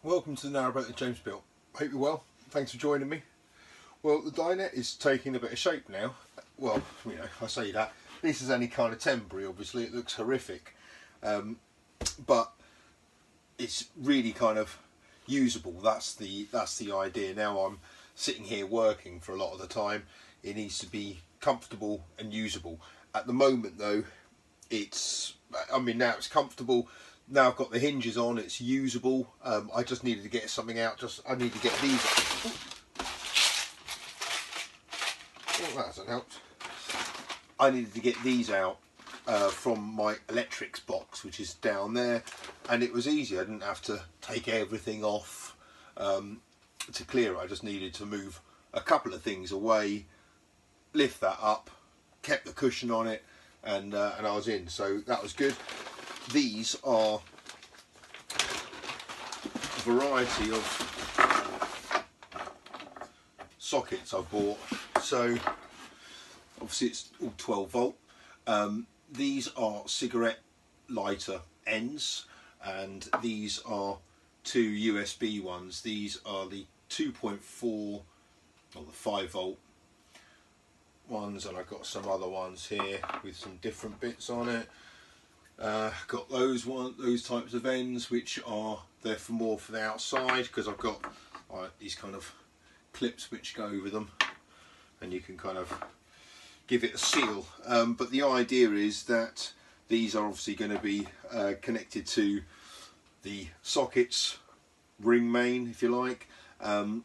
Welcome to the Narrowboat that James built. Hope you're well. Thanks for joining me. Well, the dinette is taking a bit of shape now. Well, you know, I say that. This is only kind of temporary, obviously. It looks horrific. But it's really kind of usable. That's the idea. Now I'm sitting here working for a lot of the time. It needs to be comfortable and usable. At the moment though, now it's comfortable. Now I've got the hinges on, it's usable. I just needed to get something out. I need to get these. Oh, that hasn't helped. I needed to get these out from my electrics box, which is down there, and it was easy. I didn't have to take everything off to clear it. I just needed to move a couple of things away, lift that up, kept the cushion on it, and I was in. So that was good. These are a variety of sockets I've bought. So obviously it's all 12 volt. These are cigarette lighter ends, and these are two USB ones. These are the 2.4 or the 5 volt ones, and I've got some other ones here with some different bits on it. Got those types of ends, which are there for more for the outside, because I've got these kind of clips which go over them, and you can kind of give it a seal. But the idea is that these are obviously going to be connected to the sockets, ring main, if you like, and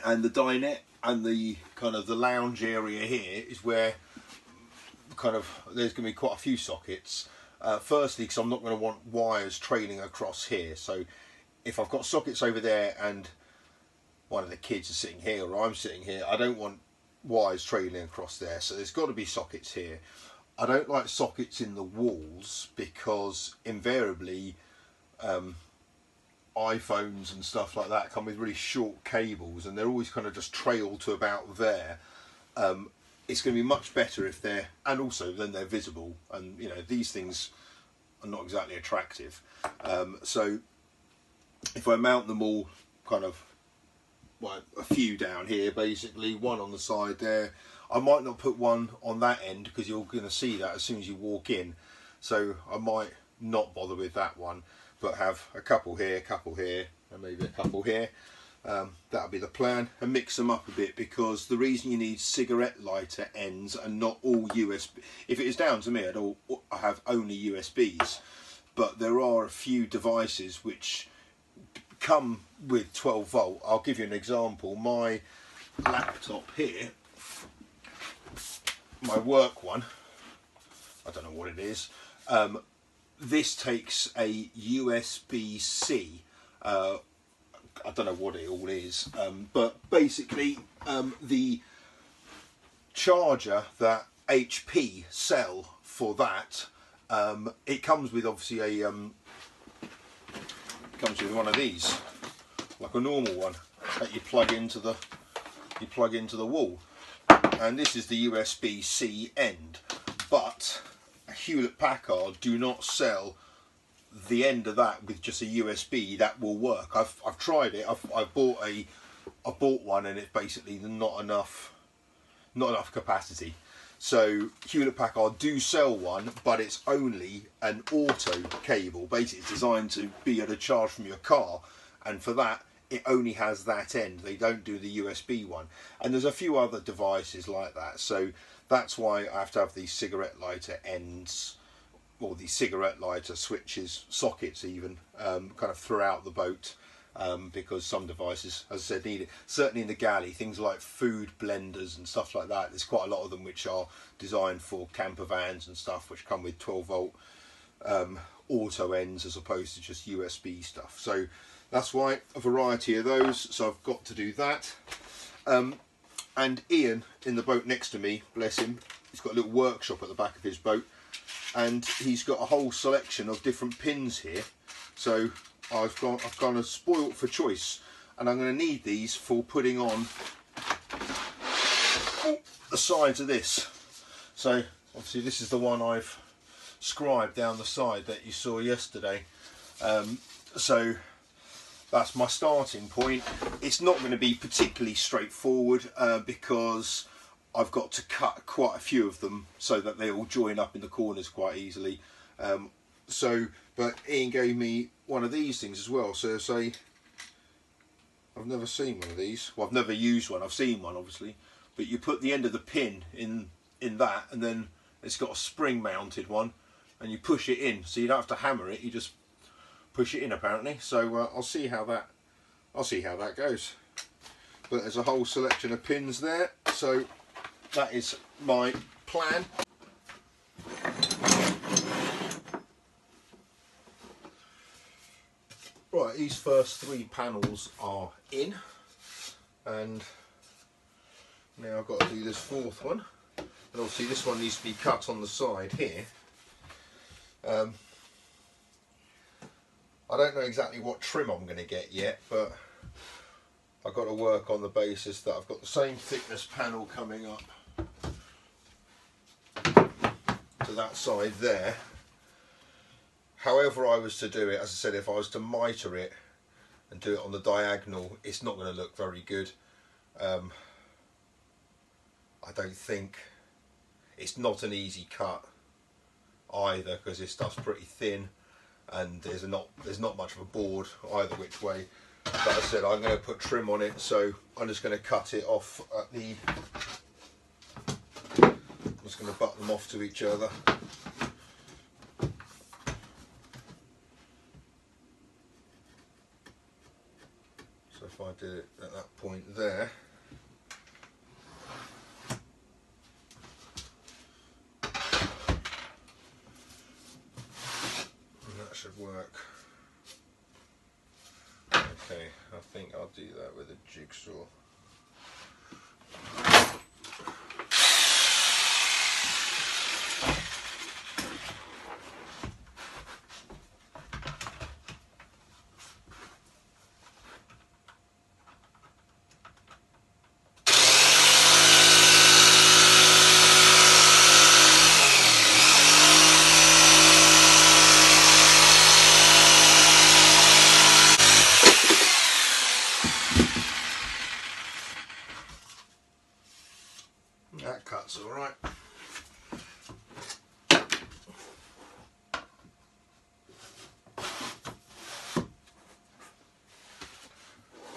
the dinette, and the kind of the lounge area here is where kind of there's going to be quite a few sockets. Firstly, because I'm not going to want wires trailing across here. So if I've got sockets over there and one of the kids is sitting here or I'm sitting here, I don't want wires trailing across there. So there's got to be sockets here. I don't like sockets in the walls because invariably iPhones and stuff like that come with really short cables, and they're always kind of just trailed to about there. It's going to be much better if they're, and also then they're visible, and you know, these things are not exactly attractive. So if I mount them all kind of, well, a few down here, basically one on the side there. I might not put one on that end because you're going to see that as soon as you walk in, so I might not bother with that one, but have a couple here, and maybe a couple here. That'll be the plan, and mix them up a bit, because the reason you need cigarette lighter ends and not all USB, if it is down to me, I have only USBs, but there are a few devices which come with 12 volt. I'll give you an example. My laptop here, my work one, I don't know what it is, this takes a USB-C. I don't know what it all is, but basically the charger that HP sell for that, it comes with obviously a comes with one of these, like a normal one that you plug into the wall, and this is the USB-C end. But Hewlett-Packard do not sell the end of that with just a USB that will work. I've tried it. I bought one, and it's basically not enough capacity. So Hewlett-Packard do sell one, but it's only an auto cable. Basically, it's designed to be able to charge from your car, and for that it only has that end. They don't do the USB one, and there's a few other devices like that. So that's why I have to have these cigarette lighter ends, or the cigarette lighter switches, sockets even, kind of throughout the boat, because some devices, as I said, need it. Certainly in the galley, things like food blenders and stuff like that, there's quite a lot of them which are designed for camper vans and stuff, which come with 12 volt auto ends as opposed to just USB stuff. So that's why a variety of those. So I've got to do that. And Ian, in the boat next to me, bless him, he's got a little workshop at the back of his boat, and he's got a whole selection of different pins here. So I've kind of spoilt for choice, and I'm going to need these for putting on the sides of this. So obviously this is the one I've scribed down the side that you saw yesterday. So that's my starting point. It's not going to be particularly straightforward because I've got to cut quite a few of them so that they all join up in the corners quite easily. But Ian gave me one of these things as well. So say, I've never seen one of these. Well, I've never used one. I've seen one obviously, but you put the end of the pin in that, and then it's got a spring mounted one, and you push it in. So you don't have to hammer it. You just push it in apparently. So I'll see how that goes. But there's a whole selection of pins there. So that is my plan. Right, these first 3 panels are in, and now I've got to do this 4th one, and obviously this one needs to be cut on the side here. I don't know exactly what trim I'm going to get yet, but I've got to work on the basis that I've got the same thickness panel coming up to that side there. However I was to do it, as I said, if I was to mitre it and do it on the diagonal, it's not going to look very good. I don't think. It's not an easy cut either, because this stuff's pretty thin and there's not much of a board either which way. But as I said, I'm going to put trim on it, so I'm just going to cut it off at the... I'm just going to butt them off to each other. If I did it at that point there, and that should work. Okay, I think I'll do that with a jigsaw. That cuts all right.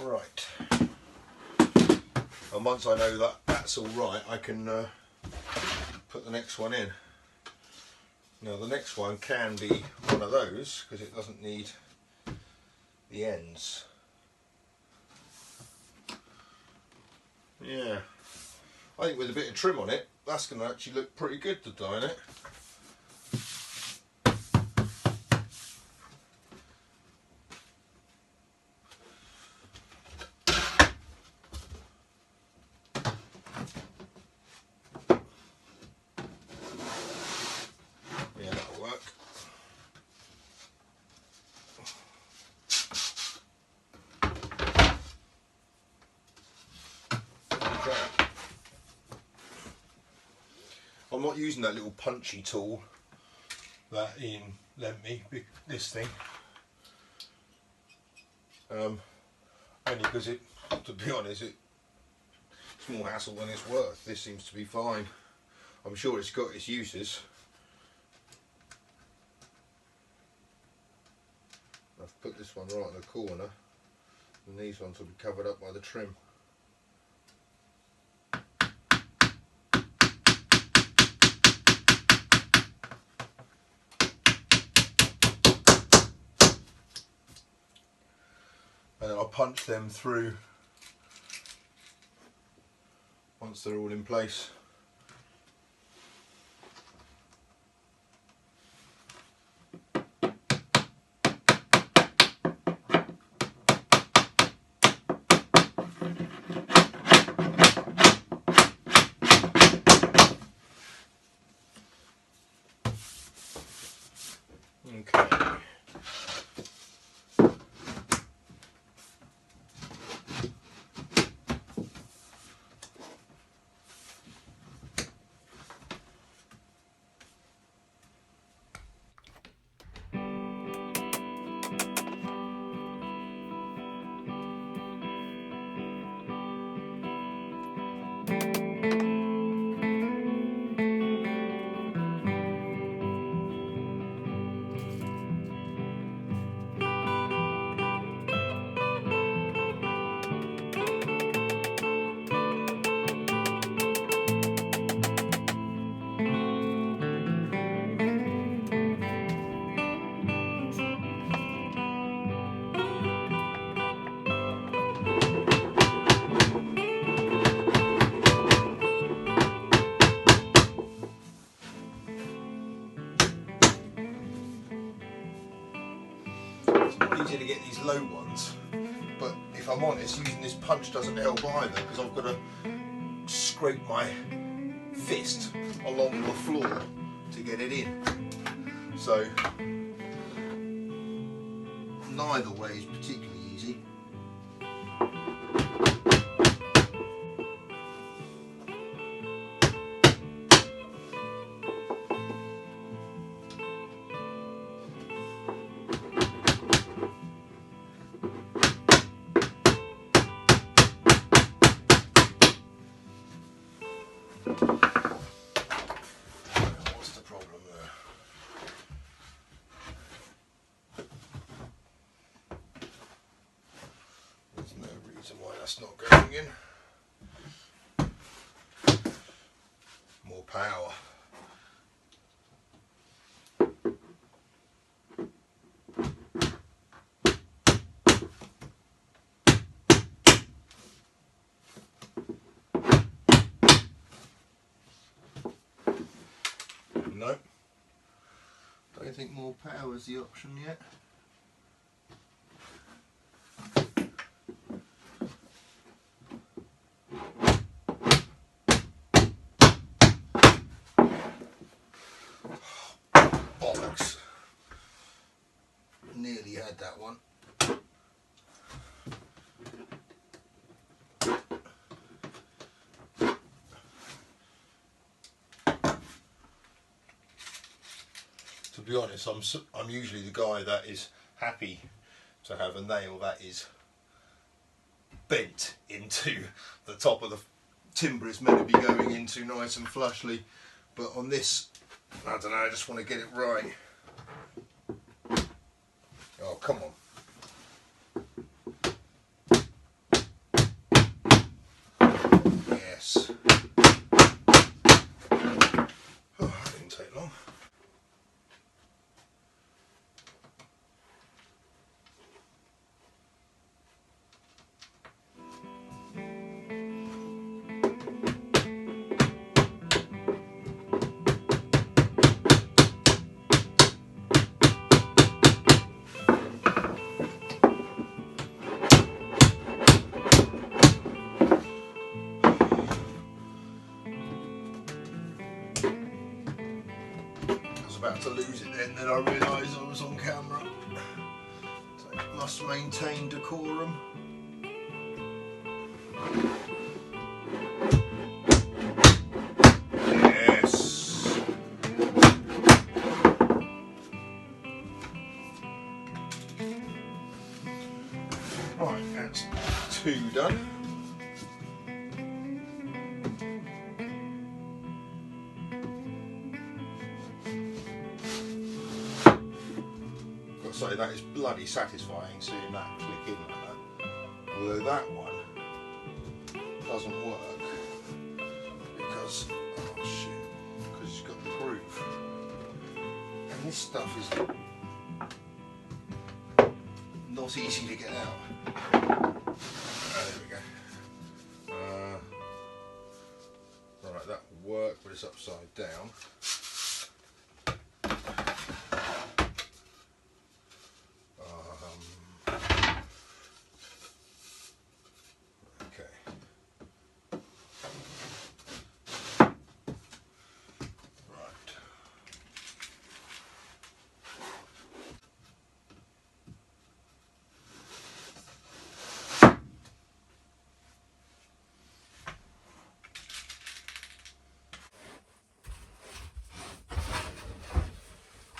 Right. And once I know that that's all right, I can put the next one in. Now the next one can be one of those because it doesn't need the ends. Yeah. I think with a bit of trim on it, that's going to actually look pretty good to dye it. Yeah, that'll work. Okay. I'm not using that little punchy tool that Ian lent me, this thing, only because it, to be honest, it's more hassle than it's worth. This seems to be fine. I'm sure it's got its uses. I've put this one right in the corner, and these ones will be covered up by the trim. And then I'll punch them through once they're all in place. Okay. Easy to get these low ones, but if I'm honest, using this punch doesn't help either, because I've got to scrape my fist along the floor to get it in. So neither way is particularly easy. What's the problem there? There's no reason why that's not going in. More power. No, don't think more power is the option yet. Bollocks. Nearly had that one. To be honest, I'm usually the guy that is happy to have a nail that is bent into the top of the timber it's meant to be going into nice and flushly, but on this, I don't know, I just want to get it right. Oh, come on. Yes. Oh, that didn't take long. About to lose it then I realised I was on camera. So must maintain decorum. Yes. Right, that's 2 done. So that is bloody satisfying seeing that click in like that. Although that one doesn't work because, oh shit, because it's got the groove. And this stuff is not easy to get out. There we go. Right, that will work, but it's upside down.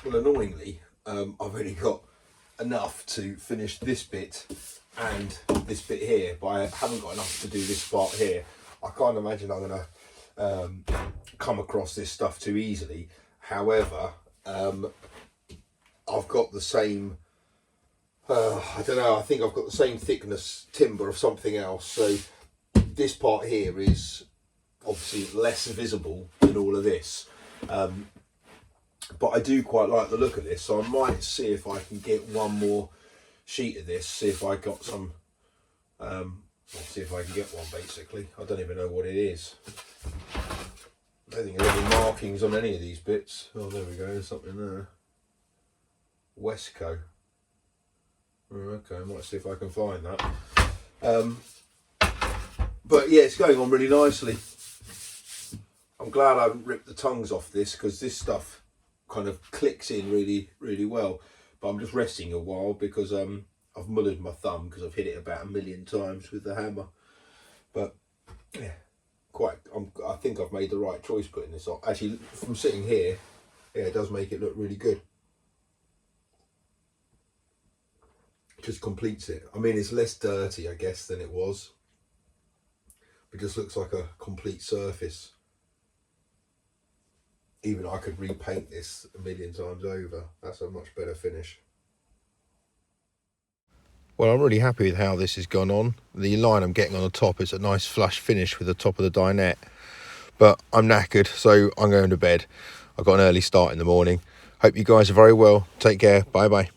Well, annoyingly, I've only got enough to finish this bit and this bit here, but I haven't got enough to do this part here. I can't imagine I'm going to come across this stuff too easily. However, I've got the same, I don't know, I think I've got the same thickness timber of something else. So this part here is obviously less visible than all of this. But I do quite like the look of this, so I might see if I can get one more sheet of this, see if I got some, see if I can get one basically. I don't even know what it is. I don't think there's any markings on any of these bits. Oh, there we go, there's something there. Westco. Okay, I might see if I can find that. But yeah, it's going on really nicely. I'm glad I haven't ripped the tongues off this, because this stuff kind of clicks in really, really well. But I'm just resting a while because I've mullered my thumb because I've hit it about 1,000,000 times with the hammer. But yeah, I think I've made the right choice putting this on. Actually, from sitting here, yeah, it does make it look really good. Just completes it. I mean, it's less dirty, I guess, than it was. It just looks like a complete surface. Even I could repaint this 1,000,000 times over. That's a much better finish. Well, I'm really happy with how this has gone on. The line I'm getting on the top is a nice flush finish with the top of the dinette. But I'm knackered, so I'm going to bed. I've got an early start in the morning. Hope you guys are very well. Take care. Bye bye.